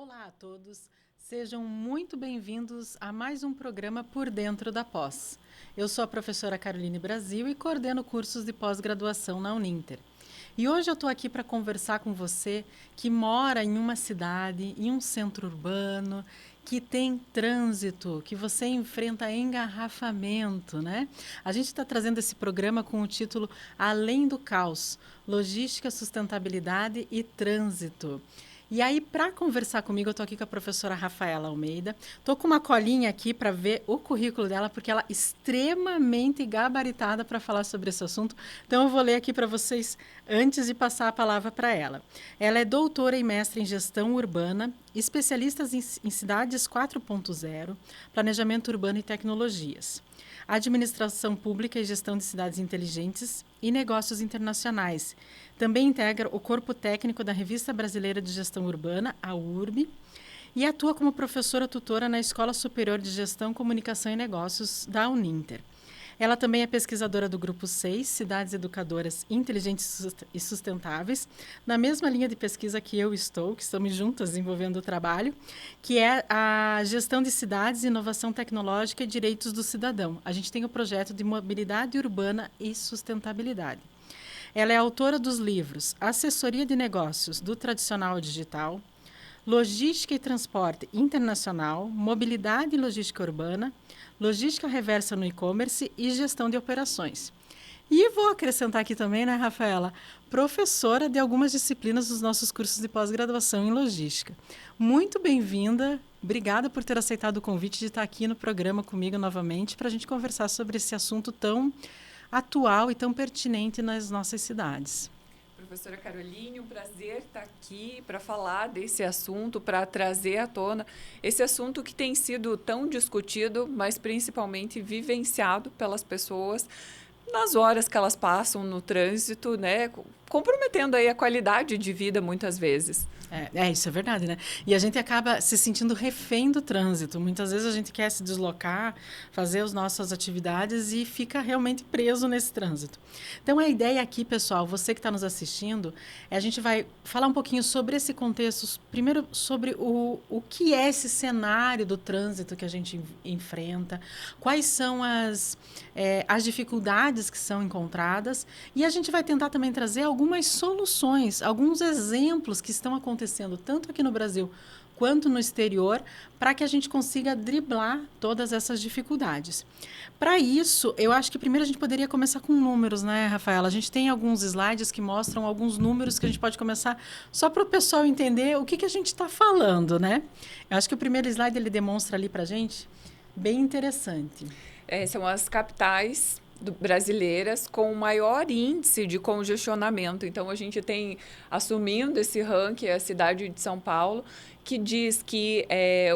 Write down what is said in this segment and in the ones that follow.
Olá a todos, sejam muito bem-vindos a mais um programa Por Dentro da Pós. Eu sou a professora Caroline Brasil e coordeno cursos de pós-graduação na Uninter. E hoje eu estou aqui para conversar com você que mora em uma cidade, em um centro urbano, que tem trânsito, que você enfrenta engarrafamento, né? A gente está trazendo esse programa com o título Além do Caos, Logística, Sustentabilidade e Trânsito. E aí, para conversar comigo, eu estou aqui com a professora Rafaela Almeida. Estou com uma colinha aqui para ver o currículo dela, porque ela é extremamente gabaritada para falar sobre esse assunto. Então, eu vou ler aqui para vocês antes de passar a palavra para ela. Ela é doutora e mestre em gestão urbana, especialista em cidades 4.0, planejamento urbano e tecnologias, administração pública e gestão de cidades inteligentes e negócios internacionais. Também integra o corpo técnico da Revista Brasileira de Gestão Urbana, a URB, e atua como professora tutora na Escola Superior de Gestão, Comunicação e Negócios da Uninter. Ela também é pesquisadora do Grupo 6, Cidades Educadoras Inteligentes e Sustentáveis, na mesma linha de pesquisa que eu estou, que estamos juntas desenvolvendo o trabalho, que é a gestão de cidades, inovação tecnológica e direitos do cidadão. A gente tem o projeto de mobilidade urbana e sustentabilidade. Ela é autora dos livros Assessoria de Negócios do Tradicional ao Digital, Logística e Transporte Internacional, Mobilidade e Logística Urbana, Logística Reversa no E-Commerce e Gestão de Operações. E vou acrescentar aqui também, né, Rafaela, professora de algumas disciplinas dos nossos cursos de pós-graduação em Logística. Muito bem-vinda, obrigada por ter aceitado o convite de estar aqui no programa comigo novamente para a gente conversar sobre esse assunto tão atual e tão pertinente nas nossas cidades. Professora Caroline, um prazer estar aqui para falar desse assunto, para trazer à tona esse assunto que tem sido tão discutido, mas principalmente vivenciado pelas pessoas nas horas que elas passam no trânsito, né, comprometendo aí a qualidade de vida muitas vezes. Isso é verdade, né? E a gente acaba se sentindo refém do trânsito. Muitas vezes a gente quer se deslocar, fazer as nossas atividades e fica realmente preso nesse trânsito. Então, a ideia aqui, pessoal, você que está nos assistindo, a gente vai falar um pouquinho sobre esse contexto, primeiro sobre o que é esse cenário do trânsito que a gente enfrenta, quais são as dificuldades que são encontradas, e a gente vai tentar também trazer algumas soluções, alguns exemplos que estão acontecendo tanto aqui no Brasil quanto no exterior, para que a gente consiga driblar todas essas dificuldades. Para isso, eu acho que primeiro a gente poderia começar com números, né, Rafaela? A gente tem alguns slides que mostram alguns números que a gente pode começar só para o pessoal entender o que a gente está falando, né? Eu acho que o primeiro slide ele demonstra ali para a gente bem interessante. São as capitais brasileiras com o maior índice de congestionamento. Então, a gente tem, assumindo esse ranking, a cidade de São Paulo, que diz que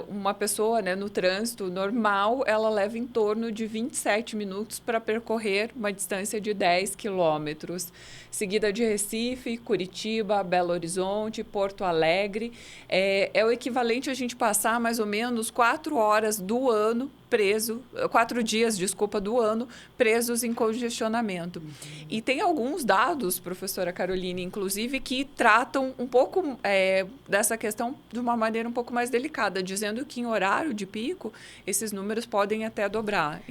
uma pessoa, né, no trânsito normal, ela leva em torno de 27 minutos para percorrer uma distância de 10 quilômetros, seguida de Recife, Curitiba, Belo Horizonte, Porto Alegre. É o equivalente a gente passar mais ou menos 4 horas do ano preso, 4 dias, desculpa, do ano, presos em congestionamento. E tem alguns dados, professora Caroline, inclusive, que tratam um pouco dessa questão de uma maneira um pouco mais delicada, dizendo que em horário de pico, esses números podem até dobrar.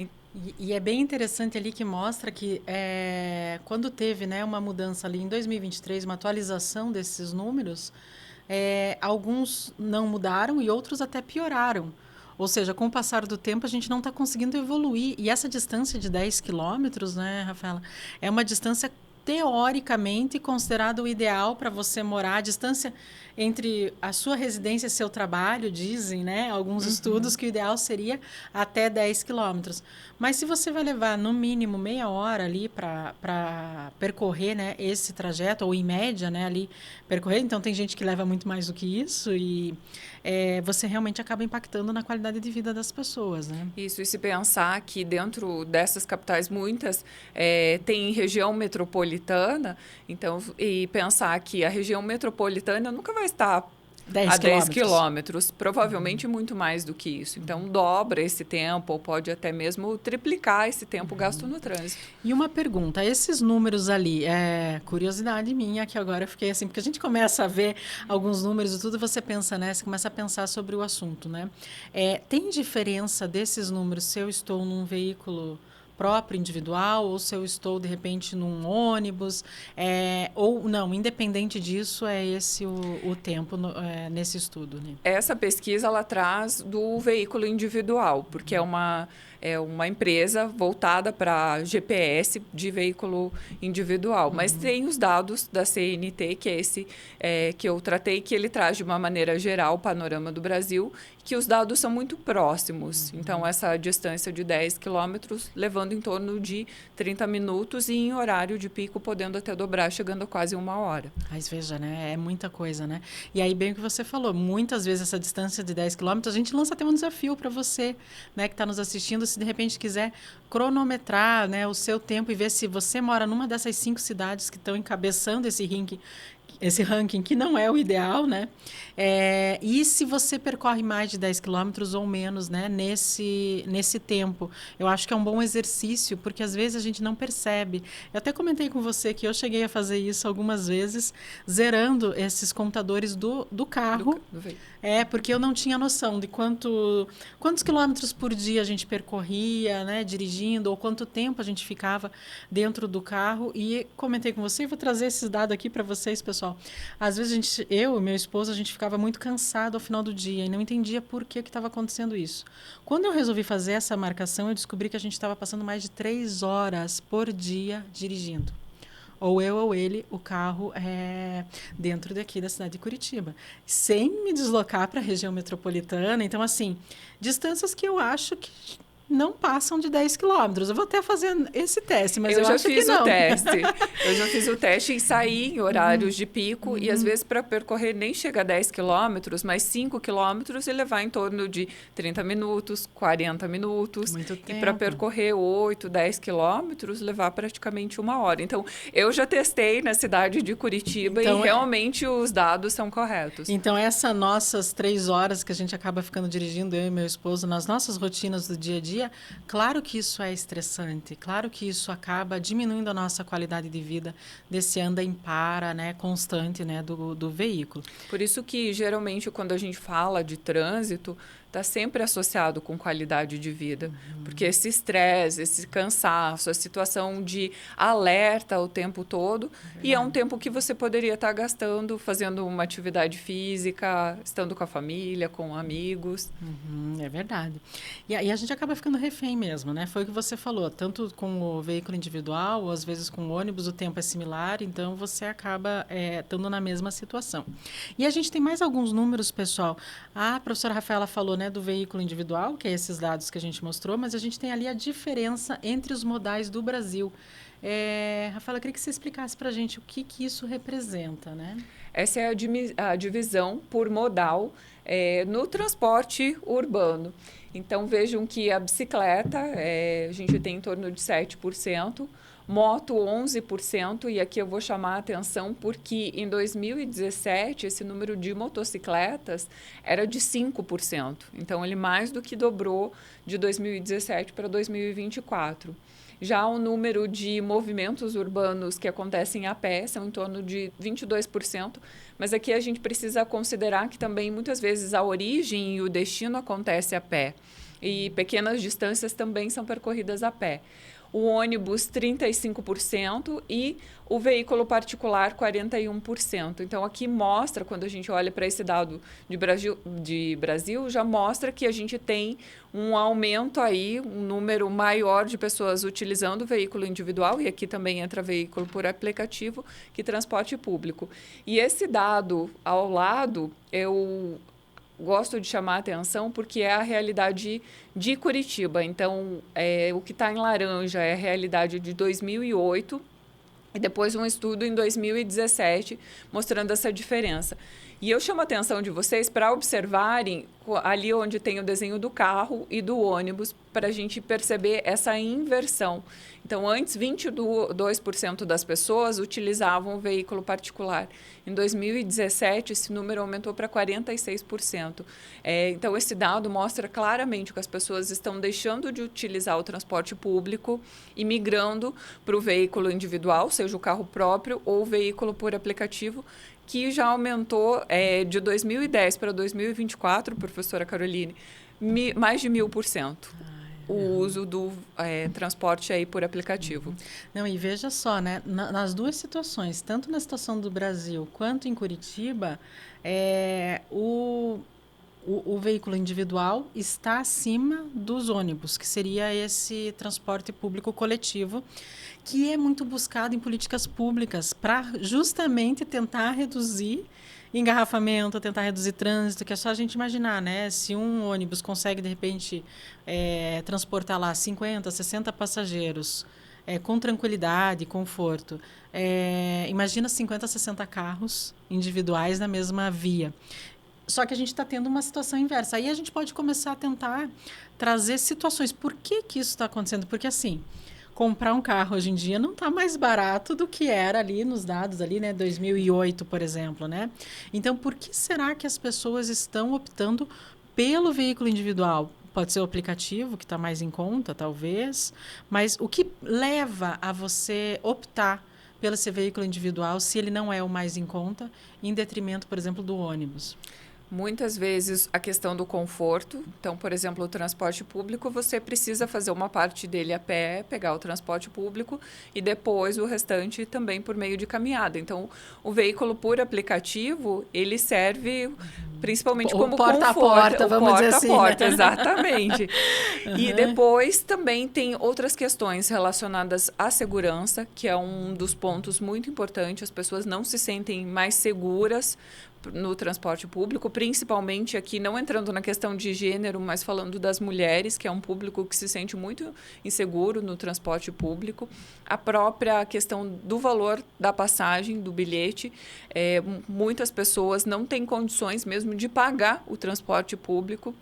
E é bem interessante ali que mostra que quando teve, né, uma mudança ali em 2023, uma atualização desses números, alguns não mudaram e outros até pioraram. Ou seja, com o passar do tempo, a gente não está conseguindo evoluir. E essa distância de 10 quilômetros, né, Rafaela, é uma distância teoricamente considerada o ideal para você morar. A distância entre a sua residência e seu trabalho, dizem, né, alguns estudos, que o ideal seria até 10 quilômetros. Mas se você vai levar, no mínimo, meia hora ali para percorrer, né, esse trajeto, ou em média, né, ali percorrer, então tem gente que leva muito mais do que isso e você realmente acaba impactando na qualidade de vida das pessoas, né? Isso, e se pensar que dentro dessas capitais, muitas têm região metropolitana, então, e pensar que a região metropolitana nunca vai estar a 10 quilômetros, provavelmente muito mais do que isso. Então, dobra esse tempo, ou pode até mesmo triplicar esse tempo gasto no trânsito. E uma pergunta, esses números ali, curiosidade minha, que agora eu fiquei assim, porque a gente começa a ver alguns números e tudo, você pensa, né? Você começa a pensar sobre o assunto, né? Tem diferença desses números se eu estou num veículo próprio, individual, ou se eu estou, de repente, num ônibus, ou não, independente disso, é esse o tempo nesse estudo, né? Essa pesquisa, ela traz do veículo individual, porque é uma empresa voltada para GPS de veículo individual. Mas tem os dados da CNT, que é esse que eu tratei, que ele traz de uma maneira geral o panorama do Brasil, que os dados são muito próximos. Então, essa distância de 10 quilômetros, levando em torno de 30 minutos e em horário de pico, podendo até dobrar, chegando a quase 1 hora. Mas veja, né? É muita coisa, né? E aí, bem o que você falou, muitas vezes essa distância de 10 quilômetros, a gente lança até um desafio para você, né, que está nos assistindo, se de repente quiser cronometrar, né, o seu tempo e ver se você mora numa dessas 5 cidades que estão encabeçando esse ranking que não é o ideal, né? E se você percorre mais de 10 quilômetros ou menos, né, nesse tempo. Eu acho que é um bom exercício, porque às vezes a gente não percebe. Eu até comentei com você que eu cheguei a fazer isso algumas vezes, zerando esses contadores do carro. Porque eu não tinha noção de quantos quilômetros por dia a gente percorria, né, dirigindo, ou quanto tempo a gente ficava dentro do carro. E comentei com você, e vou trazer esses dados aqui para vocês, pessoal. Às vezes eu e meu esposo, a gente ficava muito cansado ao final do dia e não entendia por que estava acontecendo isso. Quando eu resolvi fazer essa marcação, eu descobri que a gente estava passando mais de 3 horas por dia dirigindo. Ou eu ou ele, o carro dentro daqui da cidade de Curitiba, sem me deslocar para a região metropolitana. Então, assim, distâncias que eu acho que não passam de 10 quilômetros. Eu vou até fazer esse teste, mas eu acho que não. Eu já fiz o teste e saí em horários de pico e, às vezes, para percorrer nem chega a 10 quilômetros, mas 5 quilômetros e levar em torno de 30 minutos, 40 minutos. Muito tempo. E para percorrer 8, 10 quilômetros, levar praticamente 1 hora. Então, eu já testei na cidade de Curitiba e realmente os dados são corretos. Então, essas nossas 3 horas que a gente acaba ficando dirigindo, eu e meu esposo, nas nossas rotinas do dia a dia, claro que isso é estressante, claro que isso acaba diminuindo a nossa qualidade de vida desse anda em para, né, constante, né, do veículo. Por isso que, geralmente, quando a gente fala de trânsito, está sempre associado com qualidade de vida. Porque esse estresse, esse cansaço, a situação de alerta o tempo todo, e é um tempo que você poderia estar gastando fazendo uma atividade física, estando com a família, com amigos. É verdade. E a gente acaba ficando refém mesmo, né? Foi o que você falou, tanto com o veículo individual, ou às vezes com o ônibus, o tempo é similar, então você acaba estando na mesma situação. E a gente tem mais alguns números, pessoal. A professora Rafaela falou, né, do veículo individual, que é esses dados que a gente mostrou, mas a gente tem ali a diferença entre os modais do Brasil. Rafaela, eu queria que você explicasse para a gente o que isso representa, né? Essa é a divisão por modal no transporte urbano. Então, vejam que a bicicleta, a gente tem em torno de 7%, moto 11%, e aqui eu vou chamar a atenção porque em 2017 esse número de motocicletas era de 5%. Então, ele mais do que dobrou de 2017 para 2024. Já o número de movimentos urbanos que acontecem a pé são em torno de 22%, mas aqui a gente precisa considerar que também muitas vezes a origem e o destino acontece a pé, e pequenas distâncias também são percorridas a pé. O ônibus 35% e o veículo particular 41%. Então, aqui mostra, quando a gente olha para esse dado de Brasil, já mostra que a gente tem um aumento aí, um número maior de pessoas utilizando o veículo individual, e aqui também entra veículo por aplicativo, que transporte público. E esse dado ao lado, eu gosto de chamar a atenção porque é a realidade de Curitiba. Então, o que está em laranja é a realidade de 2008, e depois um estudo em 2017 mostrando essa diferença. E eu chamo a atenção de vocês para observarem ali onde tem o desenho do carro e do ônibus, para a gente perceber essa inversão. Então, antes, 22% das pessoas utilizavam o veículo particular. Em 2017, esse número aumentou para 46%. Então, esse dado mostra claramente que as pessoas estão deixando de utilizar o transporte público e migrando para o veículo individual, seja o carro próprio ou o veículo por aplicativo, que já aumentou de 2010 para 2024, professora Caroline, mais de 1000%. O uso do transporte aí por aplicativo. Não, e veja só, né? Nas duas situações, tanto na situação do Brasil quanto em Curitiba, o veículo individual está acima dos ônibus, que seria esse transporte público coletivo, que é muito buscado em políticas públicas para justamente tentar reduzir engarrafamento, tentar reduzir trânsito, que é só a gente imaginar, né? Se um ônibus consegue, de repente, transportar lá 50, 60 passageiros com tranquilidade, conforto, imagina 50, 60 carros individuais na mesma via. Só que a gente está tendo uma situação inversa. Aí a gente pode começar a tentar trazer situações. Por que isso está acontecendo? Porque, assim, comprar um carro hoje em dia não está mais barato do que era ali nos dados ali, né, 2008, por exemplo, né? Então, por que será que as pessoas estão optando pelo veículo individual? Pode ser o aplicativo, que está mais em conta, talvez, mas o que leva a você optar pelo seu veículo individual se ele não é o mais em conta, em detrimento, por exemplo, do ônibus? Muitas vezes a questão do conforto. Então, por exemplo, o transporte público, você precisa fazer uma parte dele a pé, pegar o transporte público e depois o restante também por meio de caminhada. Então, o veículo por aplicativo, ele serve principalmente como porta conforto. A porta, vamos dizer assim, porta, né? Exatamente. E depois também tem outras questões relacionadas à segurança, que é um dos pontos muito importantes. As pessoas não se sentem mais seguras no transporte público, principalmente aqui, não entrando na questão de gênero, mas falando das mulheres, que é um público que se sente muito inseguro no transporte público. A própria questão do valor da passagem, do bilhete, muitas pessoas não têm condições mesmo de pagar o transporte público.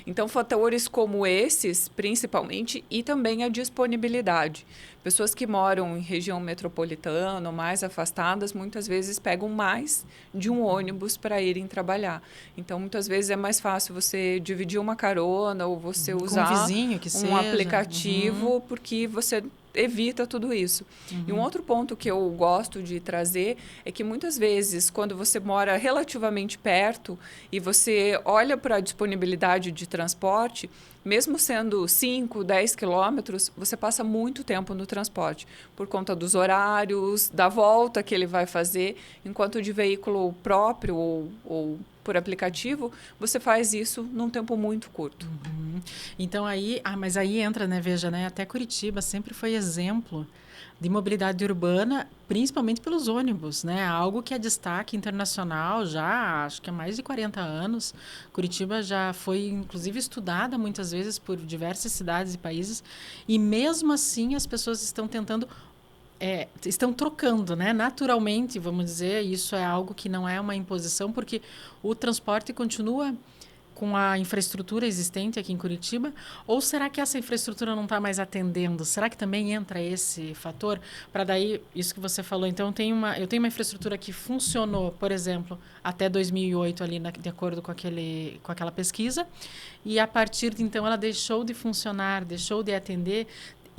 Então, fatores como esses, principalmente, e também a disponibilidade. Pessoas que moram em região metropolitana ou mais afastadas, muitas vezes pegam mais de um ônibus para irem trabalhar. Então, muitas vezes é mais fácil você dividir uma carona ou você usar um vizinho que seja. Aplicativo, porque você evita tudo isso. E um outro ponto que eu gosto de trazer é que muitas vezes, quando você mora relativamente perto e você olha para a disponibilidade de transporte, mesmo sendo 5, 10 quilômetros, você passa muito tempo no transporte, por conta dos horários, da volta que ele vai fazer, enquanto de veículo próprio ou por aplicativo, você faz isso num tempo muito curto. Então mas aí entra, né, veja, né, até Curitiba sempre foi exemplo de mobilidade urbana, principalmente pelos ônibus, né? Algo que é destaque internacional já, acho que há mais de 40 anos. Curitiba já foi, inclusive, estudada muitas vezes por diversas cidades e países, e mesmo assim as pessoas estão tentando estão trocando, né? Naturalmente, vamos dizer, isso é algo que não é uma imposição, porque o transporte continua com a infraestrutura existente aqui em Curitiba, ou será que essa infraestrutura não está mais atendendo? Será que também entra esse fator? Para daí, isso que você falou, então eu tenho uma infraestrutura que funcionou, por exemplo, até 2008, ali de acordo com aquela pesquisa, e a partir de então ela deixou de funcionar, deixou de atender.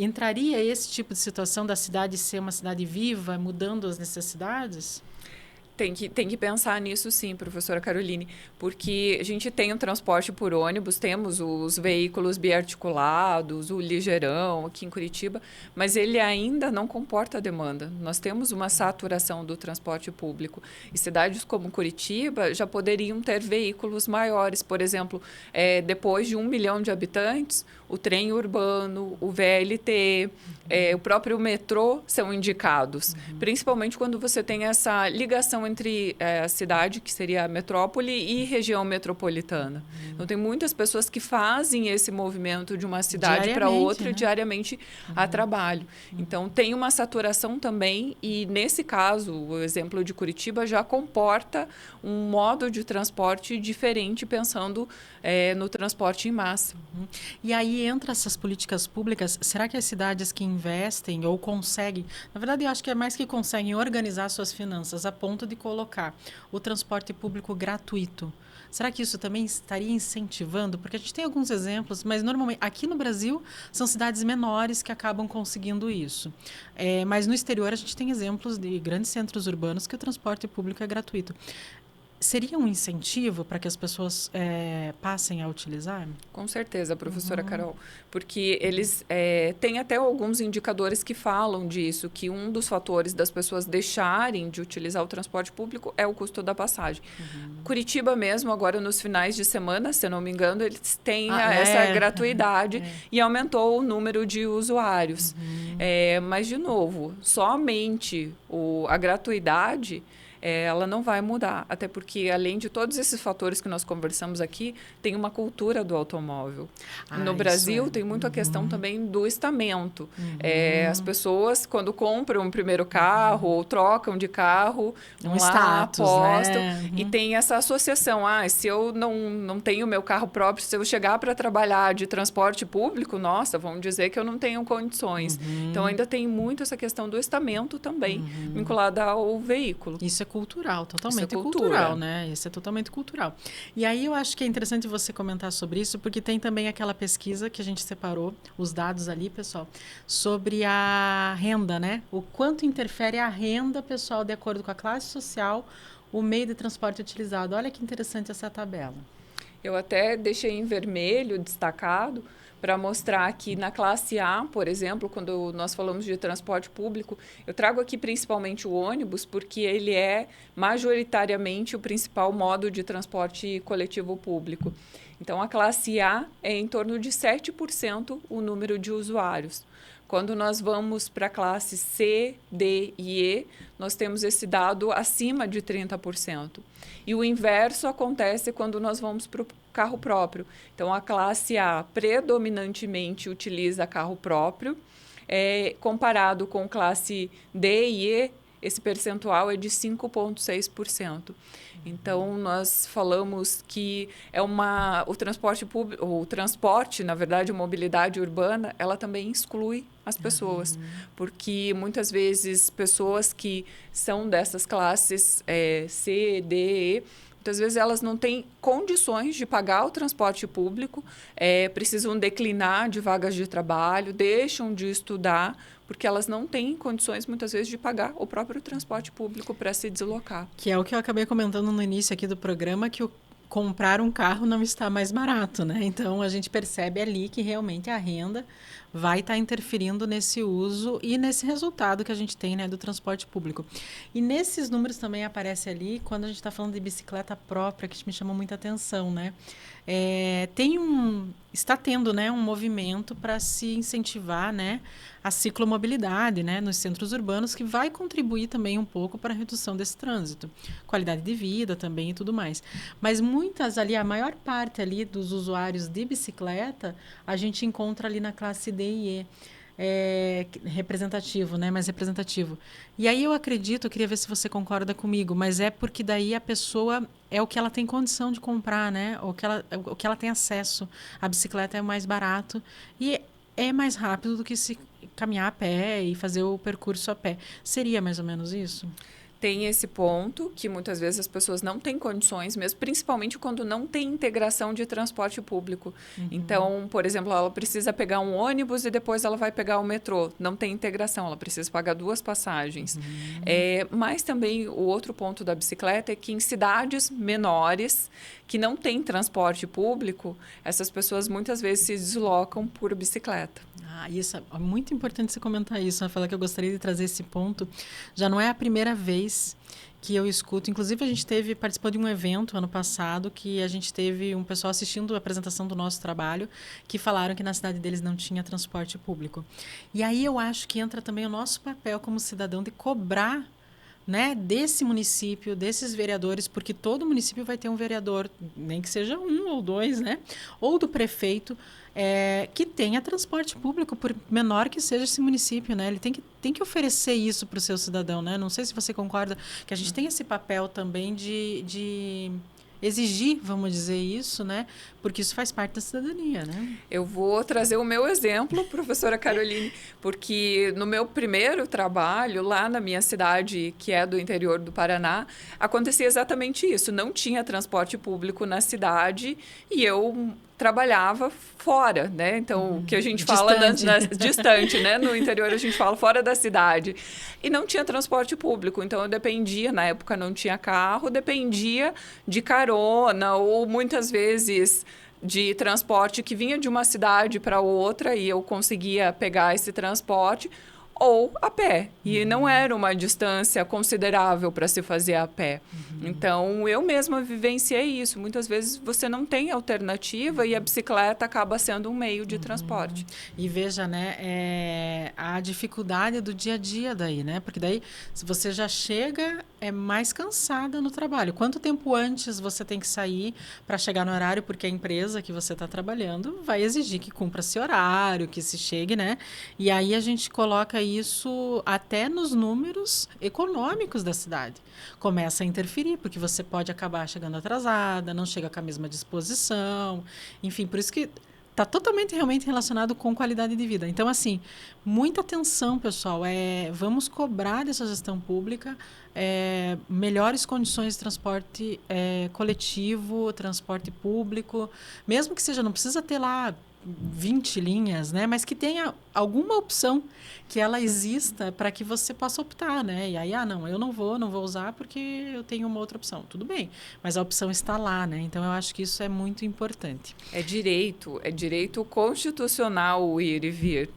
Entraria esse tipo de situação da cidade ser uma cidade viva, mudando as necessidades? Tem que pensar nisso sim, professora Caroline, porque a gente tem o transporte por ônibus, temos os veículos biarticulados, o ligeirão aqui em Curitiba, mas ele ainda não comporta a demanda. Nós temos uma saturação do transporte público e cidades como Curitiba já poderiam ter veículos maiores. Por exemplo, depois de 1 milhão de habitantes, o trem urbano, o VLT, o próprio metrô são indicados, principalmente quando você tem essa ligação entre a cidade, que seria a metrópole, e região metropolitana. Então, tem muitas pessoas que fazem esse movimento de uma cidade para outra, né? Diariamente a trabalho. Então, tem uma saturação também e, nesse caso, o exemplo de Curitiba já comporta um modo de transporte diferente, pensando no transporte em massa. E aí entra essas políticas públicas, será que as cidades que investem ou conseguem, na verdade eu acho que é mais que conseguem organizar suas finanças a ponto de colocar o transporte público gratuito, será que isso também estaria incentivando? Porque a gente tem alguns exemplos, mas normalmente aqui no Brasil são cidades menores que acabam conseguindo isso. Mas no exterior a gente tem exemplos de grandes centros urbanos que o transporte público é gratuito. Seria um incentivo para que as pessoas passem a utilizar? Com certeza, professora Carol, porque eles têm até alguns indicadores que falam disso, que um dos fatores das pessoas deixarem de utilizar o transporte público é o custo da passagem. Curitiba mesmo, agora nos finais de semana, se eu não me engano, eles têm essa gratuidade e aumentou o número de usuários. Mas, de novo, somente a gratuidade ela não vai mudar, até porque, além de todos esses fatores que nós conversamos aqui, tem uma cultura do automóvel. No Brasil, tem muito a questão também do estamento. As pessoas, quando compram um primeiro carro ou trocam de carro, vão lá, apostam, né? E tem essa associação. Se eu não tenho meu carro próprio, se eu chegar para trabalhar de transporte público, nossa, vão dizer que eu não tenho condições. Então, ainda tem muito essa questão do estamento também, vinculada ao veículo. Isso é cultural, totalmente cultural, né? Isso é totalmente cultural. E aí eu acho que é interessante você comentar sobre isso, porque tem também aquela pesquisa que a gente separou, os dados ali, pessoal, sobre a renda, né? O quanto interfere a renda, pessoal, de acordo com a classe social, o meio de transporte utilizado. Olha que interessante essa tabela. Eu até deixei em vermelho, destacado, para mostrar que na classe A, por exemplo, quando nós falamos de transporte público, eu trago aqui principalmente o ônibus, porque ele é majoritariamente o principal modo de transporte coletivo público. Então, a classe A é em torno de 7% o número de usuários. Quando nós vamos para a classe C, D e E, nós temos esse dado acima de 30%. E o inverso acontece quando nós vamos para o carro próprio. Então, a classe A predominantemente utiliza carro próprio, comparado com classe D e E, esse percentual é de 5,6%. Então, nós falamos que o transporte público, o transporte, na verdade, a mobilidade urbana, ela também exclui as pessoas, porque muitas vezes pessoas que são dessas classes C, D, E, muitas vezes elas não têm condições de pagar o transporte público, precisam declinar de vagas de trabalho, deixam de estudar, porque elas não têm condições, muitas vezes, de pagar o próprio transporte público para se deslocar. Que é o que eu acabei comentando no início aqui do programa, que comprar um carro não está mais barato, né? Então, a gente percebe ali que realmente a renda vai estar interferindo nesse uso e nesse resultado que a gente tem, né, do transporte público. E nesses números também aparece ali, quando a gente está falando de bicicleta própria, que me chamou muita atenção, né? Está tendo, né, um movimento para se incentivar, né, a ciclomobilidade, né, nos centros urbanos, que vai contribuir também um pouco para a redução desse trânsito, qualidade de vida também e tudo mais. Mas a maior parte ali dos usuários de bicicleta, a gente encontra ali na classe D e E. Representativo, né? Mais representativo. E aí eu queria ver se você concorda comigo, mas é porque daí a pessoa é o que ela tem condição de comprar, né? O que ela tem acesso. A bicicleta é mais barato e é mais rápido do que se caminhar a pé e fazer o percurso a pé. Seria mais ou menos isso? Tem esse ponto que muitas vezes as pessoas não têm condições mesmo, principalmente quando não tem integração de transporte público. Então, por exemplo, ela precisa pegar um ônibus e depois ela vai pegar o metrô. Não tem integração, ela precisa pagar 2 passagens. Mas também o outro ponto da bicicleta é que em cidades menores que não tem transporte público, essas pessoas muitas vezes se deslocam por bicicleta. Isso é muito importante você comentar isso, Rafaela, que eu gostaria de trazer esse ponto. Já não é a primeira vez que eu escuto. Inclusive, a gente participou de um evento ano passado que a gente teve um pessoal assistindo a apresentação do nosso trabalho que falaram que na cidade deles não tinha transporte público. E aí eu acho que entra também o nosso papel como cidadão de cobrar, né, desse município, desses vereadores, porque todo município vai ter um vereador, nem que seja um ou dois, né, ou do prefeito, que tenha transporte público, por menor que seja esse município, né? Ele tem que oferecer isso para o seu cidadão, né? Não sei se você concorda que a gente tem esse papel também de exigir, vamos dizer isso, né? Porque isso faz parte da cidadania, né? Eu vou trazer o meu exemplo, professora Caroline, porque no meu primeiro trabalho, lá na minha cidade, que é do interior do Paraná, acontecia exatamente isso. Não tinha transporte público na cidade e eu trabalhava fora, né? Então, o que a gente fala distante, né? No interior a gente fala fora da cidade. E não tinha transporte público, então eu dependia, na época não tinha carro, dependia de carona ou muitas vezes de transporte que vinha de uma cidade para outra e eu conseguia pegar esse transporte ou a pé. E não era uma distância considerável para se fazer a pé. Então, eu mesma vivenciei isso. Muitas vezes você não tem alternativa e a bicicleta acaba sendo um meio de transporte. E veja, né, a dificuldade do dia a dia daí, né? Porque daí, se você já chega mais cansada no trabalho. Quanto tempo antes você tem que sair para chegar no horário? Porque a empresa que você está trabalhando vai exigir que cumpra esse horário, que se chegue, né? E aí a gente coloca isso até nos números econômicos da cidade. Começa a interferir, porque você pode acabar chegando atrasada, não chega com a mesma disposição, enfim, por isso que está totalmente realmente relacionado com qualidade de vida. Então, assim, muita atenção, pessoal. Vamos cobrar dessa gestão pública melhores condições de transporte coletivo, transporte público, mesmo que seja, não precisa ter lá 20 linhas, né? Mas que tenha alguma opção que ela exista para que você possa optar, né? E aí, não, eu não vou usar porque eu tenho uma outra opção. Tudo bem, mas a opção está lá, né? Então, eu acho que isso é muito importante. É direito constitucional o ir e vir.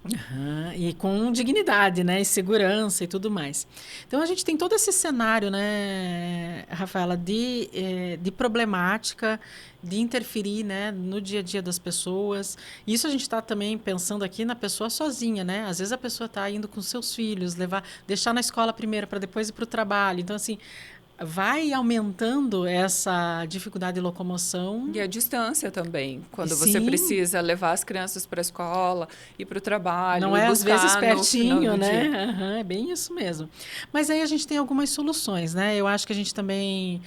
E com dignidade, né? E segurança e tudo mais. Então, a gente tem todo esse cenário, né, Rafaela, de problemática, de interferir, né, no dia a dia das pessoas. Isso a gente está também pensando aqui na pessoa sozinha, né? Às vezes a pessoa está indo com seus filhos, deixar na escola primeiro para depois ir para o trabalho. Então, assim, vai aumentando essa dificuldade de locomoção. E a distância também, quando Sim. você precisa levar as crianças para a escola, ir para o trabalho. Não é às vezes pertinho, né? É bem isso mesmo. Mas aí a gente tem algumas soluções, né? Eu acho que a gente também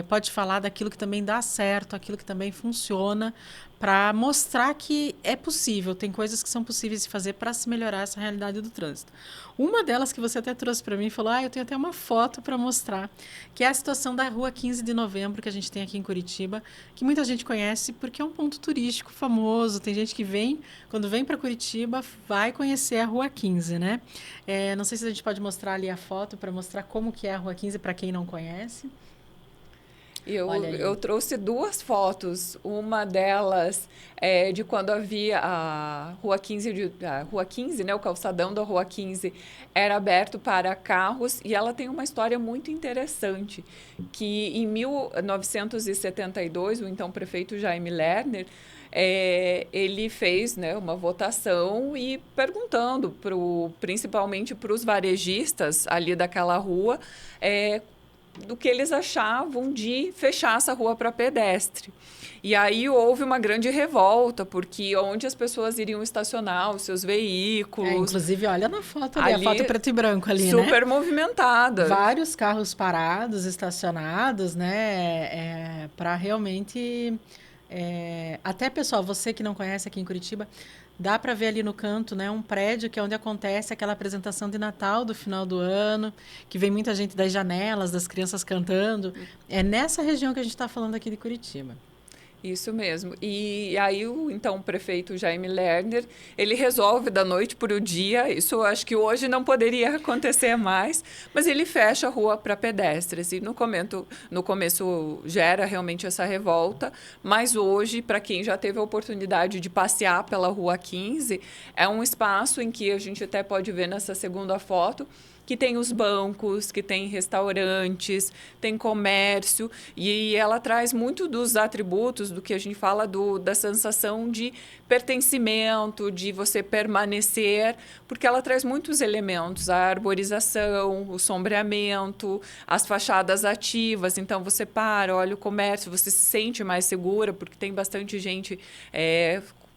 pode falar daquilo que também dá certo, aquilo que também funciona, para mostrar que é possível, tem coisas que são possíveis de fazer para se melhorar essa realidade do trânsito. Uma delas que você até trouxe para mim, falou, eu tenho até uma foto para mostrar, que é a situação da Rua 15 de Novembro, que a gente tem aqui em Curitiba, que muita gente conhece porque é um ponto turístico famoso, tem gente que quando vem para Curitiba, vai conhecer a Rua 15, né? Não sei se a gente pode mostrar ali a foto para mostrar como que é a Rua 15 para quem não conhece. Eu trouxe duas fotos. Uma delas é de quando havia a Rua 15, né, o calçadão da Rua 15 era aberto para carros e ela tem uma história muito interessante, que em 1972, o então prefeito Jaime Lerner, ele fez, né, uma votação e perguntando principalmente para os varejistas ali daquela rua do que eles achavam de fechar essa rua para pedestre. E aí houve uma grande revolta, porque onde as pessoas iriam estacionar os seus veículos... inclusive, olha na foto ali, a foto preto e branco ali, super né? movimentada. Vários carros parados, estacionados, né? Para realmente... até, pessoal, você que não conhece aqui em Curitiba... Dá para ver ali no canto, né, um prédio que é onde acontece aquela apresentação de Natal do final do ano, que vem muita gente das janelas, das crianças cantando. É nessa região que a gente está falando aqui de Curitiba. Isso mesmo. E aí o prefeito Jaime Lerner, ele resolve da noite para o dia, isso eu acho que hoje não poderia acontecer mais, mas ele fecha a rua para pedestres. E no começo gera realmente essa revolta, mas hoje, para quem já teve a oportunidade de passear pela Rua 15, é um espaço em que a gente até pode ver nessa segunda foto, que tem os bancos, que tem restaurantes, tem comércio, e ela traz muito dos atributos do que a gente fala da sensação de pertencimento, de você permanecer, porque ela traz muitos elementos, a arborização, o sombreamento, as fachadas ativas, então você para, olha o comércio, você se sente mais segura, porque tem bastante gente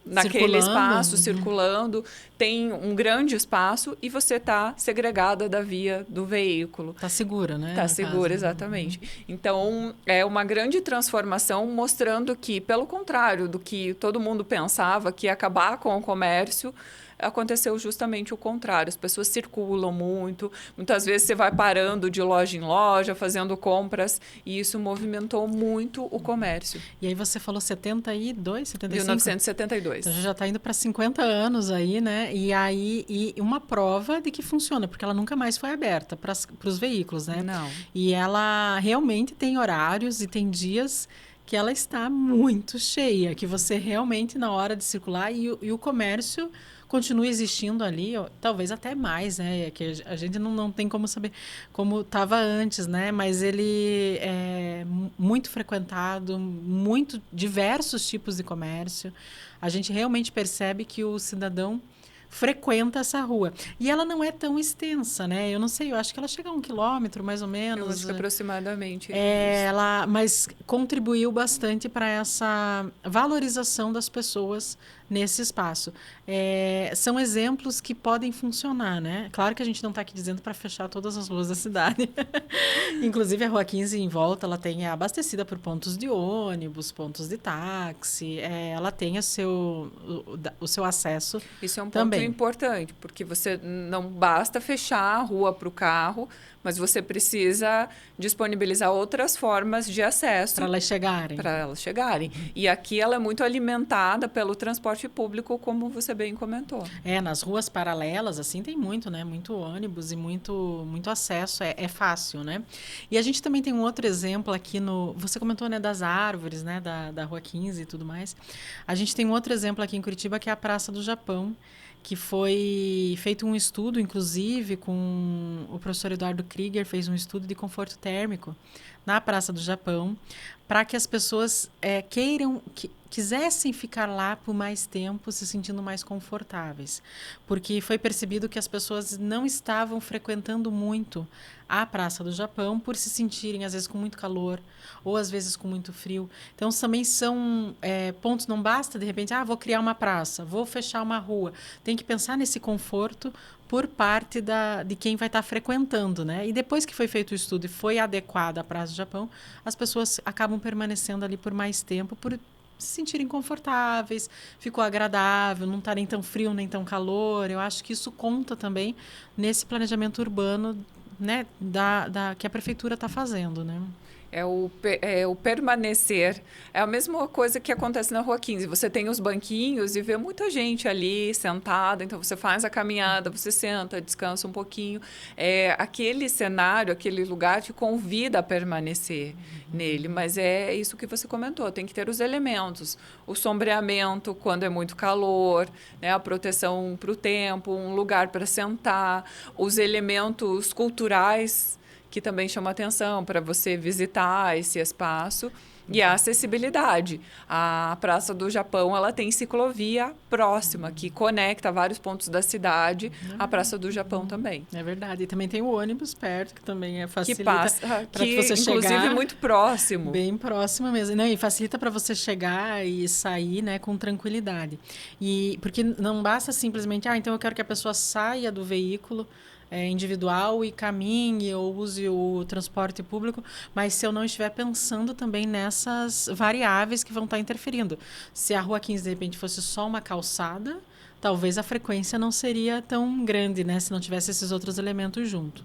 naquele espaço, circulando, tem um grande espaço e você está segregada da via do veículo. Está segura, né? Está segura, exatamente. Então, é uma grande transformação mostrando que, pelo contrário do que todo mundo pensava, que ia acabar com o comércio, aconteceu justamente o contrário. As pessoas circulam muito, muitas vezes você vai parando de loja em loja, fazendo compras, e isso movimentou muito o comércio. E aí você falou 72, 75? 1972. Então já está indo para 50 anos aí, né? E uma prova de que funciona, porque ela nunca mais foi aberta para os veículos, né? Não. E ela realmente tem horários e tem dias que ela está muito cheia, que você realmente, na hora de circular, e o comércio continua existindo ali, talvez até mais, né? Que a gente não tem como saber como estava antes, né? Mas ele é muito frequentado, muito diversos tipos de comércio. A gente realmente percebe que o cidadão frequenta essa rua. E ela não é tão extensa, né? Eu não sei, eu acho que ela chega a 1 quilômetro, mais ou menos. Eu acho que aproximadamente. Mas contribuiu bastante para essa valorização das pessoas nesse espaço. São exemplos que podem funcionar, né? Claro que a gente não está aqui dizendo para fechar todas as ruas da cidade. Inclusive, a Rua 15 em volta, ela é abastecida por pontos de ônibus, pontos de táxi. Ela tem o seu acesso. Isso é um também. Ponto importante, porque você não basta fechar a rua para o carro, mas você precisa disponibilizar outras formas de acesso. Para elas chegarem. Para elas chegarem. E aqui ela é muito alimentada pelo transporte público, como você bem comentou. Nas ruas paralelas, assim, tem muito, né? Muito ônibus e muito acesso. É fácil, né? E a gente também tem um outro exemplo aqui no... Você comentou, né, das árvores, né? Da Rua 15 e tudo mais. A gente tem um outro exemplo aqui em Curitiba, que é a Praça do Japão, que foi feito um estudo, inclusive, com o professor Eduardo Krieger, fez um estudo de conforto térmico na Praça do Japão, para que as pessoas quisessem ficar lá por mais tempo, se sentindo mais confortáveis. Porque foi percebido que as pessoas não estavam frequentando muito a Praça do Japão por se sentirem, às vezes, com muito calor ou, às vezes, com muito frio. Então, também são pontos, não basta, de repente, vou criar uma praça, vou fechar uma rua. Tem que pensar nesse conforto por parte de quem vai estar frequentando, né? E depois que foi feito o estudo e foi adequada a Praça do Japão, as pessoas acabam permanecendo ali por mais tempo, por se sentirem confortáveis, ficou agradável, não está nem tão frio nem tão calor. Eu acho que isso conta também nesse planejamento urbano, né, que a prefeitura está fazendo, né? É o permanecer. É a mesma coisa que acontece na Rua 15. Você tem os banquinhos e vê muita gente ali sentada. Então, você faz a caminhada, você senta, descansa um pouquinho. Aquele cenário, aquele lugar te convida a permanecer nele. Mas é isso que você comentou. Tem que ter os elementos. O sombreamento, quando é muito calor, né? A proteção para o tempo, um lugar para sentar. Os elementos culturais, que também chama atenção para você visitar esse espaço. E a acessibilidade. A Praça do Japão, ela tem ciclovia próxima, que conecta vários pontos da cidade à Praça do Japão também. É verdade. E também tem o ônibus perto, que também facilita. Que você inclusive, chegar, muito próximo. Bem próximo mesmo. Não, e facilita para você chegar e sair, né, com tranquilidade. Porque não basta simplesmente, então eu quero que a pessoa saia do veículo individual e caminhe ou use o transporte público, mas se eu não estiver pensando também nessas variáveis que vão estar interferindo. Se a Rua 15, de repente, fosse só uma calçada, talvez a frequência não seria tão grande, né, se não tivesse esses outros elementos junto.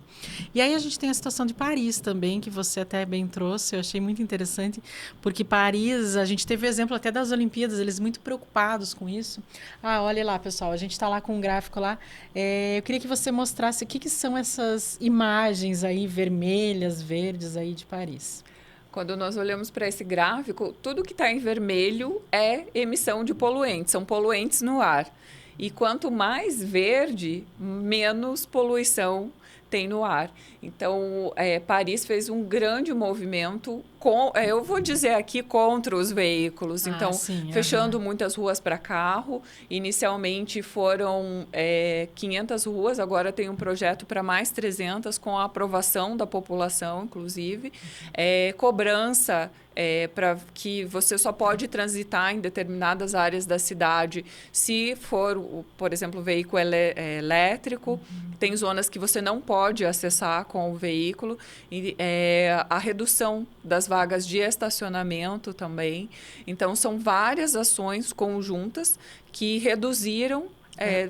E aí a gente tem a situação de Paris também, que você até bem trouxe, eu achei muito interessante, porque Paris, a gente teve o exemplo até das Olimpíadas, eles muito preocupados com isso. Olha lá, pessoal, a gente está lá com um gráfico lá, eu queria que você mostrasse o que são essas imagens aí, vermelhas, verdes aí de Paris. Quando nós olhamos para esse gráfico, tudo que está em vermelho é emissão de poluentes, são poluentes no ar. E quanto mais verde, menos poluição tem no ar. Então, Paris fez um grande movimento, eu vou dizer aqui, contra os veículos. Então, sim, fechando muitas ruas para carro. Inicialmente foram 500 ruas, agora tem um projeto para mais 300, com a aprovação da população, inclusive. Cobrança para que você só pode transitar em determinadas áreas da cidade se for, por exemplo, veículo elétrico. Tem zonas que você não pode acessar com o veículo. E, a redução das vagas de estacionamento também. Então, são várias ações conjuntas que reduziram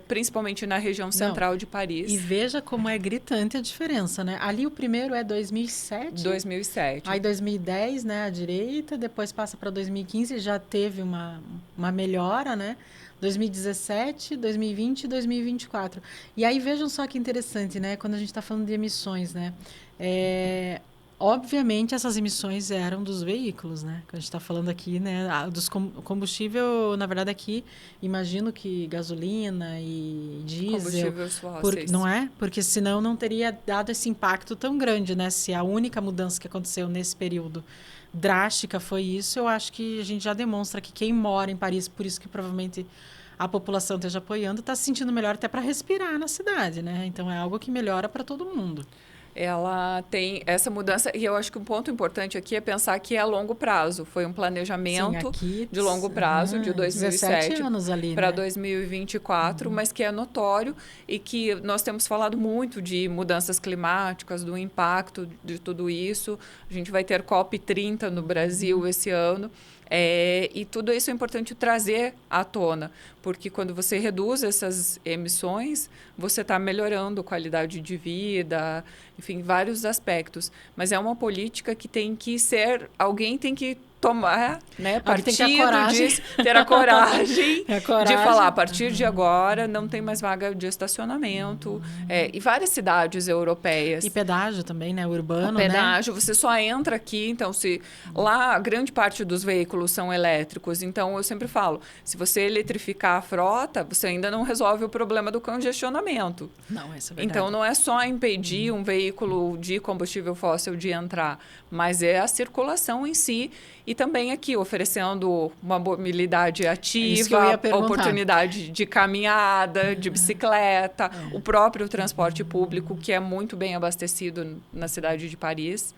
principalmente na região central de Paris. E veja como é gritante a diferença, né? Ali o primeiro é 2007. 2007. Aí 2010, né, à direita, depois passa para 2015, já teve uma melhora, né? 2017, 2020 e 2024. E aí vejam só que interessante, né? Quando a gente está falando de emissões, né? Obviamente, essas emissões eram dos veículos, né? Que a gente está falando aqui, né? Dos combustível, na verdade, aqui, imagino que gasolina e diesel. Combustíveis fósseis. Não é? Porque senão não teria dado esse impacto tão grande, né? Se a única mudança que aconteceu nesse período drástica foi isso, eu acho que a gente já demonstra que quem mora em Paris, por isso que provavelmente a população esteja apoiando, está se sentindo melhor até para respirar na cidade, né? Então, é algo que melhora para todo mundo. Ela tem essa mudança, e eu acho que um ponto importante aqui é pensar que é a longo prazo. Foi um planejamento de longo prazo, de 2007 para 2024, mas que é notório e que nós temos falado muito de mudanças climáticas, do impacto de tudo isso. A gente vai ter COP30 no Brasil esse ano. E tudo isso é importante trazer à tona, porque quando você reduz essas emissões, você está melhorando a qualidade de vida, enfim, vários aspectos. Mas é uma política que tem que ser... Alguém tem que tomar, né, partido disso, ter a coragem de falar, a partir de agora não tem mais vaga de estacionamento. E várias cidades europeias. E pedágio também, né, urbano, pedágio, né? Você só entra aqui, então, se lá grande parte dos veículos são elétricos, então eu sempre falo, se você eletrificar a frota, você ainda não resolve o problema do congestionamento. Não, isso é verdade. Então, não é só impedir um veículo de combustível fóssil de entrar, mas é a circulação em si. E também aqui oferecendo uma mobilidade ativa, oportunidade de caminhada, de bicicleta, o próprio transporte público, que é muito bem abastecido na cidade de Paris.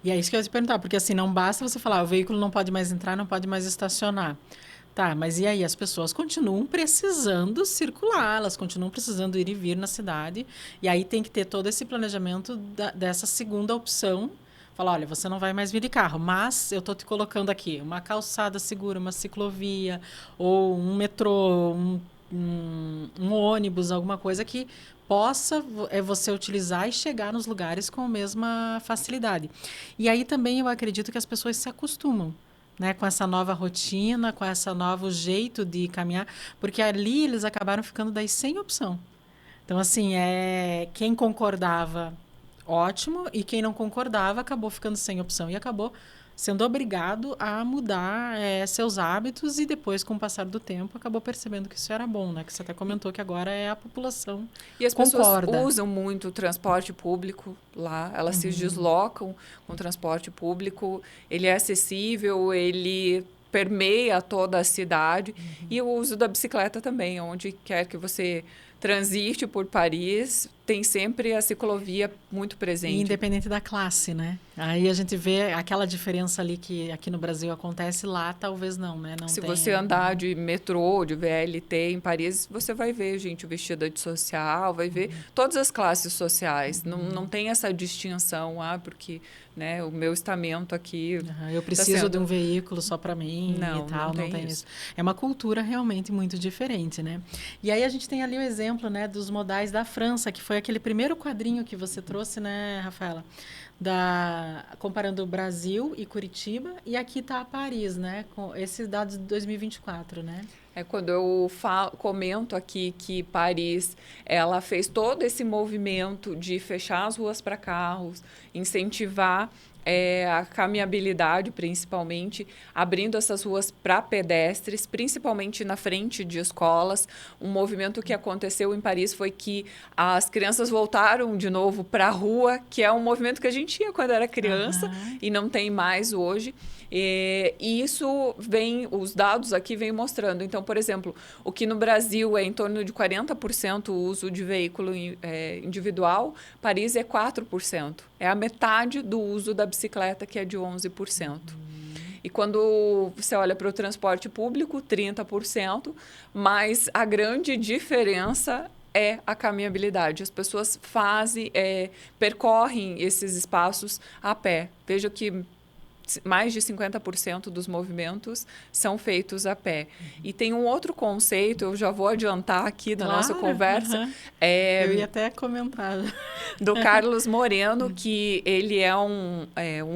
E é isso que eu ia te perguntar, porque assim, não basta você falar, o veículo não pode mais entrar, não pode mais estacionar. Tá, mas e aí? As pessoas continuam precisando circular, elas continuam precisando ir e vir na cidade, e aí tem que ter todo esse planejamento dessa segunda opção. Falar, olha, você não vai mais vir de carro, mas eu estou te colocando aqui uma calçada segura, uma ciclovia, ou um metrô, um ônibus, alguma coisa que possa você utilizar e chegar nos lugares com a mesma facilidade. E aí também eu acredito que as pessoas se acostumam, né, com essa nova rotina, com esse novo jeito de caminhar, porque ali eles acabaram ficando daí sem opção. Então, assim, quem concordava... ótimo, e quem não concordava acabou ficando sem opção e acabou sendo obrigado a mudar seus hábitos e depois, com o passar do tempo, acabou percebendo que isso era bom, né? Que você até comentou que agora a população e as pessoas usam muito o transporte público lá, elas se deslocam com o transporte público, ele é acessível, ele permeia toda a cidade, e o uso da bicicleta também, onde quer que você transite por Paris, tem sempre a ciclovia muito presente. E independente da classe, né? Aí a gente vê aquela diferença ali que aqui no Brasil acontece, lá talvez não, né? Se você andar de metrô, de VLT em Paris, você vai ver gente vestida de social, vai ver todas as classes sociais. Não tem essa distinção, porque né, o meu estamento aqui... eu preciso de um veículo só para mim e tal. Não tem isso. É uma cultura realmente muito diferente, né? E aí a gente tem ali o exemplo, né, dos modais da França, que foi aquele primeiro quadrinho que você trouxe, né, Rafaela? Comparando o Brasil e Curitiba, e aqui está Paris, né? Com esses dados de 2024, né? Quando eu comento aqui que Paris, ela fez todo esse movimento de fechar as ruas para carros, incentivar a caminhabilidade, principalmente, abrindo essas ruas para pedestres, principalmente na frente de escolas. Um movimento que aconteceu em Paris foi que as crianças voltaram de novo para a rua, que é um movimento que a gente tinha quando era criança e não tem mais hoje. E isso os dados aqui vêm mostrando. Então, por exemplo, o que no Brasil é em torno de 40% o uso de veículo individual, Paris é 4%. É a metade do uso da bicicleta, que é de 11%. E quando você olha para o transporte público, 30%, mas a grande diferença é a caminhabilidade. As pessoas percorrem esses espaços a pé. Veja que mais de 50% dos movimentos são feitos a pé. E tem um outro conceito, eu já vou adiantar aqui da nossa conversa. Eu ia até comentar. Do Carlos Moreno, que ele é um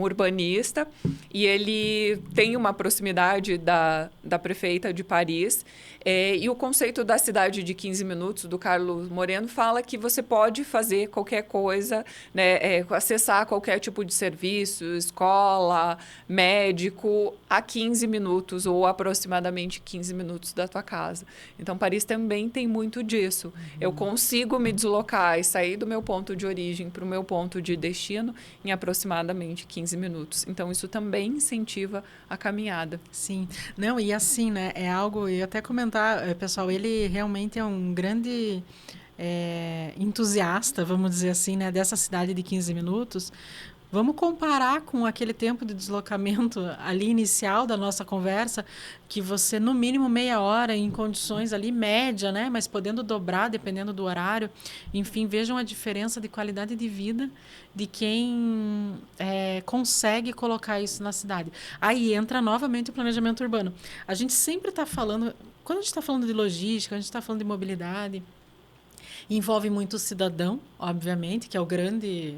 urbanista e ele tem uma proximidade da prefeita de Paris. E o conceito da cidade de 15 minutos, do Carlos Moreno, fala que você pode fazer qualquer coisa, né, acessar qualquer tipo de serviço, escola, médico, a 15 minutos ou aproximadamente 15 minutos da tua casa. Então, Paris também tem muito disso. Eu consigo me deslocar e sair do meu ponto de origem para o meu ponto de destino em aproximadamente 15 minutos. Então, isso também incentiva a caminhada. Sim. Não, e assim, né, é algo, eu até comentar, pessoal, ele realmente é um grande entusiasta, vamos dizer assim, né, dessa cidade de 15 minutos. Vamos comparar com aquele tempo de deslocamento ali inicial da nossa conversa, que você, no mínimo, meia hora em condições ali, média, né? Mas podendo dobrar, dependendo do horário. Enfim, vejam a diferença de qualidade de vida de quem consegue colocar isso na cidade. Aí entra novamente o planejamento urbano. A gente sempre está falando, quando a gente está falando de logística, a gente está falando de mobilidade, envolve muito o cidadão, obviamente, que é o grande...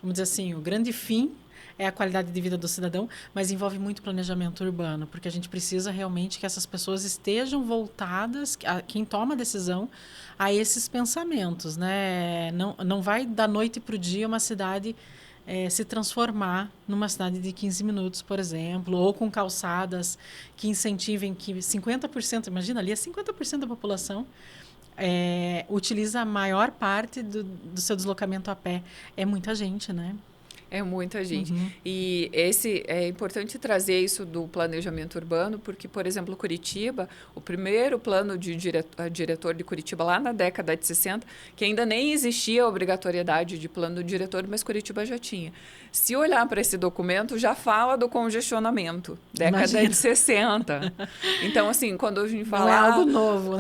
Vamos dizer assim, o grande fim é a qualidade de vida do cidadão, mas envolve muito planejamento urbano, porque a gente precisa realmente que essas pessoas estejam voltadas, quem toma a decisão, a esses pensamentos, né? Não vai da noite para o dia uma cidade se transformar numa cidade de 15 minutos, por exemplo, ou com calçadas que incentivem que 50%, imagina ali, é 50% da população utiliza a maior parte do seu deslocamento a pé. É muita gente, né? É muita gente. E é importante trazer isso do planejamento urbano, porque, por exemplo, Curitiba, o primeiro plano de diretor de Curitiba, lá na década de 60, que ainda nem existia a obrigatoriedade de plano diretor, mas Curitiba já tinha. Se olhar para esse documento, já fala do congestionamento, década de 60. Então, assim, quando a gente fala... Não é algo novo.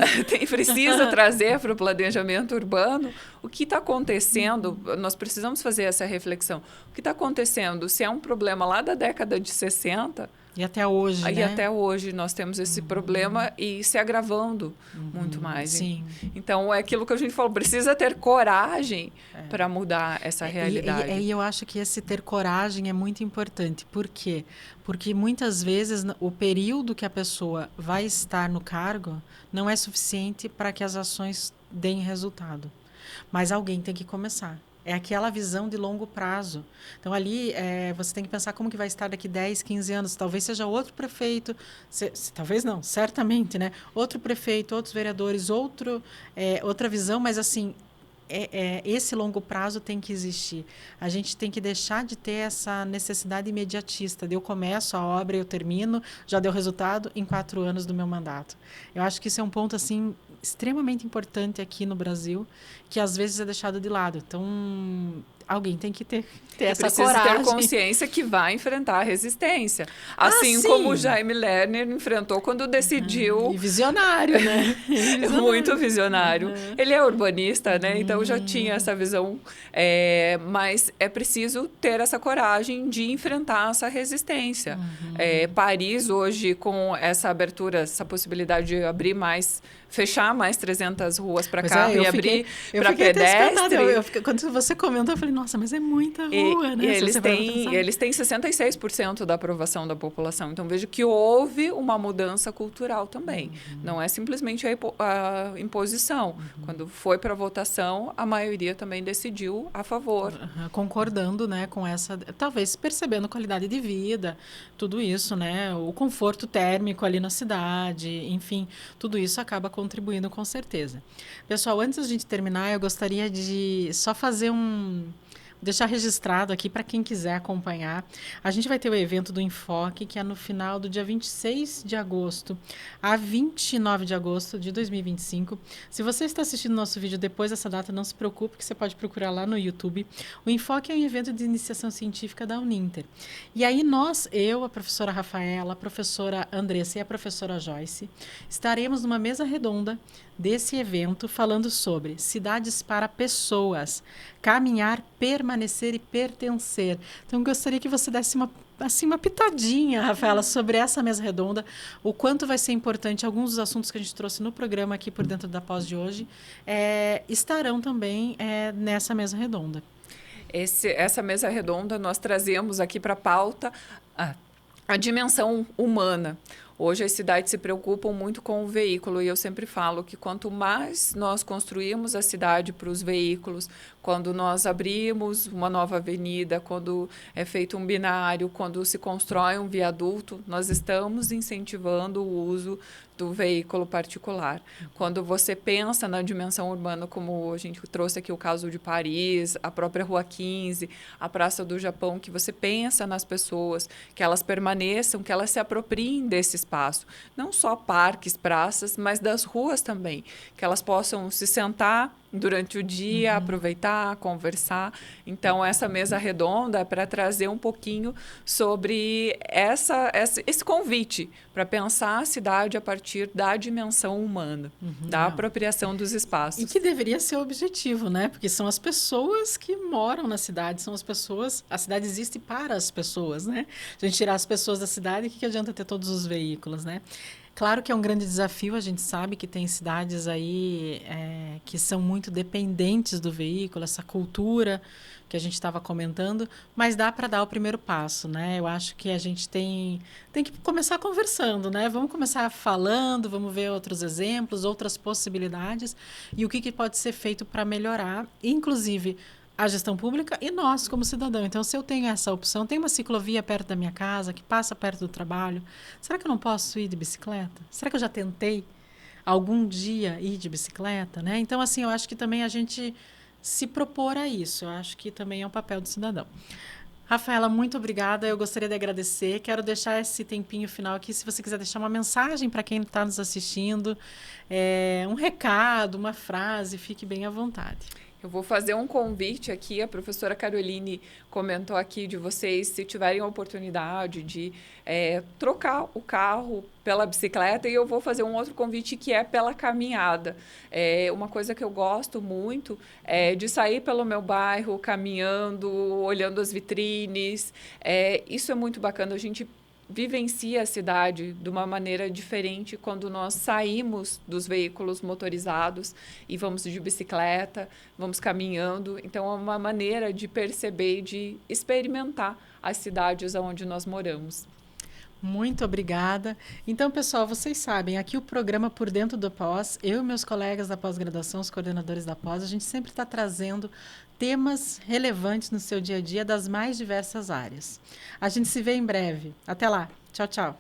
Precisa trazer para o planejamento urbano o que está acontecendo. Nós precisamos fazer essa reflexão. O que está acontecendo? Se é um problema lá da década de 60... E até hoje, E né? até hoje nós temos esse problema e se agravando muito mais. Sim. Então, é aquilo que a gente falou, precisa ter coragem para mudar essa realidade. E eu acho que esse ter coragem é muito importante. Por quê? Porque muitas vezes o período que a pessoa vai estar no cargo não é suficiente para que as ações deem resultado. Mas alguém tem que começar. É aquela visão de longo prazo. Então, ali, você tem que pensar como que vai estar daqui 10, 15 anos. Talvez seja outro prefeito, talvez não, certamente, né? Outro prefeito, outros vereadores, outra visão, mas, assim, esse longo prazo tem que existir. A gente tem que deixar de ter essa necessidade imediatista de eu começo a obra, eu termino, já deu resultado em 4 anos do meu mandato. Eu acho que isso é um ponto, assim, extremamente importante aqui no Brasil, que às vezes é deixado de lado. Então, alguém tem que ter essa coragem. Ter consciência que vai enfrentar a resistência. Assim como o Jaime Lerner enfrentou quando decidiu... E visionário, né? Muito visionário. Ele é urbanista, né? Então, já tinha essa visão. Mas é preciso ter essa coragem de enfrentar essa resistência. Paris, hoje, com essa abertura, essa possibilidade de abrir mais... Fechar mais 300 ruas para carro e abrir para pedestre. Quando você comentou, eu falei, nossa, mas é muita E, rua, né? e eles têm 66% da aprovação da população. Então, vejo que houve uma mudança cultural também. Não é simplesmente a imposição. Quando foi para votação, a maioria também decidiu a favor. Concordando, né, com essa, talvez percebendo qualidade de vida, tudo isso, né, o conforto térmico ali na cidade, enfim, tudo isso acaba contribuindo com certeza. Pessoal, antes da gente terminar, eu gostaria de só fazer deixar registrado aqui para quem quiser acompanhar. A gente vai ter o evento do Enfoque, que é no final do dia 26 de agosto a 29 de agosto de 2025. Se você está assistindo nosso vídeo depois dessa data, não se preocupe, que você pode procurar lá no YouTube. O Enfoque é um evento de iniciação científica da Uninter. E aí eu, a professora Rafaela, a professora Andressa e a professora Joyce, estaremos numa mesa redonda desse evento falando sobre cidades para pessoas, caminhar, permanecer e pertencer. Então, eu gostaria que você desse uma pitadinha, Rafaela, sobre essa mesa redonda, o quanto vai ser importante. Alguns dos assuntos que a gente trouxe no programa aqui por dentro da pós de hoje estarão também nessa mesa redonda. Essa mesa redonda nós trazemos aqui para a pauta a dimensão humana. Hoje as cidades se preocupam muito com o veículo e eu sempre falo que quanto mais nós construímos a cidade para os veículos, quando nós abrimos uma nova avenida, quando é feito um binário, quando se constrói um viaduto, nós estamos incentivando o uso do veículo particular. Quando você pensa na dimensão urbana, como a gente trouxe aqui o caso de Paris, a própria Rua 15, a Praça do Japão, que você pensa nas pessoas, que elas permaneçam, que elas se apropriem desse espaço. Não só parques, praças, mas das ruas também. Que elas possam se sentar durante o dia, aproveitar, conversar. Então, essa mesa redonda é para trazer um pouquinho sobre esse convite para pensar a cidade a partir da dimensão humana, da apropriação dos espaços. E que deveria ser o objetivo, né? Porque são as pessoas que moram na cidade, são as pessoas... A cidade existe para as pessoas, né? Se a gente tirar as pessoas da cidade, o que adianta ter todos os veículos, né? Claro que é um grande desafio, a gente sabe que tem cidades aí que são muito dependentes do veículo, essa cultura que a gente estava comentando, mas dá para dar o primeiro passo, né? Eu acho que a gente tem que começar conversando, né? Vamos começar falando, vamos ver outros exemplos, outras possibilidades e o que pode ser feito para melhorar, inclusive a gestão pública e nós como cidadão. Então, se eu tenho essa opção, tem uma ciclovia perto da minha casa, que passa perto do trabalho, será que eu não posso ir de bicicleta? Será que eu já tentei algum dia ir de bicicleta, né? Então, assim, eu acho que também a gente se propor a isso. Eu acho que também é um papel do cidadão. Rafaela, muito obrigada. Eu gostaria de agradecer. Quero deixar esse tempinho final aqui, se você quiser deixar uma mensagem para quem está nos assistindo, um recado, uma frase, fique bem à vontade. Eu vou fazer um convite aqui, a professora Caroline comentou aqui de vocês, se tiverem a oportunidade de trocar o carro pela bicicleta, e eu vou fazer um outro convite que é pela caminhada. Uma coisa que eu gosto muito é de sair pelo meu bairro, caminhando, olhando as vitrines. Isso é muito bacana, a gente vivencia a cidade de uma maneira diferente quando nós saímos dos veículos motorizados e vamos de bicicleta, vamos caminhando. Então, é uma maneira de perceber e de experimentar as cidades onde nós moramos. Muito obrigada. Então, pessoal, vocês sabem, aqui o programa Por Dentro da Pós, eu e meus colegas da pós-graduação, os coordenadores da pós, a gente sempre está trazendo temas relevantes no seu dia a dia das mais diversas áreas. A gente se vê em breve. Até lá. Tchau, tchau.